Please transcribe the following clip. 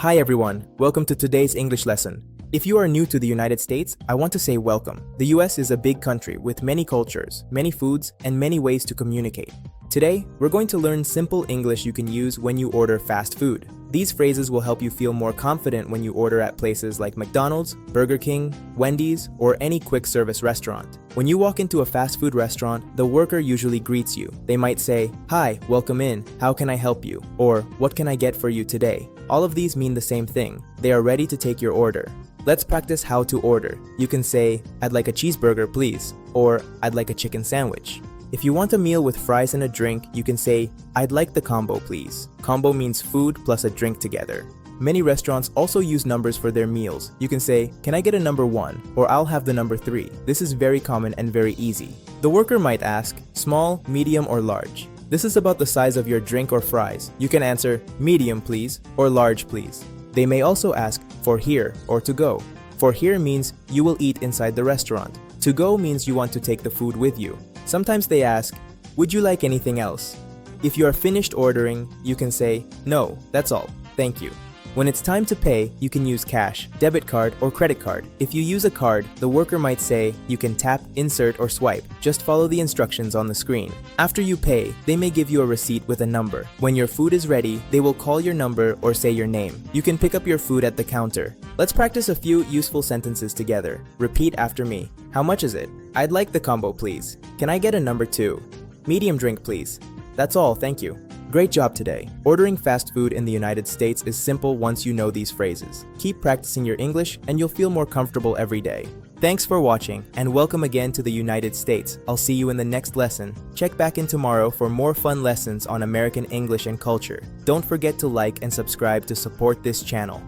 Hi everyone, welcome to today's English lesson. If you are new to the United States, I want to say welcome. The US is a big country with many cultures, many foods, and many ways to communicate. Today, we're going to learn simple English you can use when you order fast food. These phrases will help you feel more confident when you order at places like McDonald's, Burger King, Wendy's, or any quick service restaurant. When you walk into a fast food restaurant, the worker usually greets you. They might say, "Hi, welcome in. How can I help you?" Or, "What can I get for you today?" All of these mean the same thing. They are ready to take your order. Let's practice how to order. You can say, "I'd like a cheeseburger, please," or "I'd like a chicken sandwich." If you want a meal with fries and a drink, you can say, "I'd like the combo, please." Combo means food plus a drink together. Many restaurants also use numbers for their meals. You can say, "Can I get a number 1?" or "I'll have the number 3." This is very common and very easy. The worker might ask, "Small, medium, or large?" This is about the size of your drink or fries. You can answer, "Medium, please," or "Large, please." They may also ask, "For here," or "To go." For here means you will eat inside the restaurant. To go means you want to take the food with you. Sometimes they ask, "Would you like anything else?" If you are finished ordering, you can say, "No, that's all, thank you." When it's time to pay, you can use cash, debit card, or credit card. If you use a card, the worker might say you can tap, insert, or swipe. Just follow the instructions on the screen. After you pay, they may give you a receipt with a number. When your food is ready, they will call your number or say your name. You can pick up your food at the counter. Let's practice a few useful sentences together. Repeat after me. How much is it? I'd like the combo, please. Can I get a number 2? Medium drink, please. That's all, thank you. Great job today. Ordering fast food in the United States is simple once you know these phrases. Keep practicing your English and you'll feel more comfortable every day. Thanks for watching and welcome again to the United States. I'll see you in the next lesson. Check back in tomorrow for more fun lessons on American English and culture. Don't forget to like and subscribe to support this channel.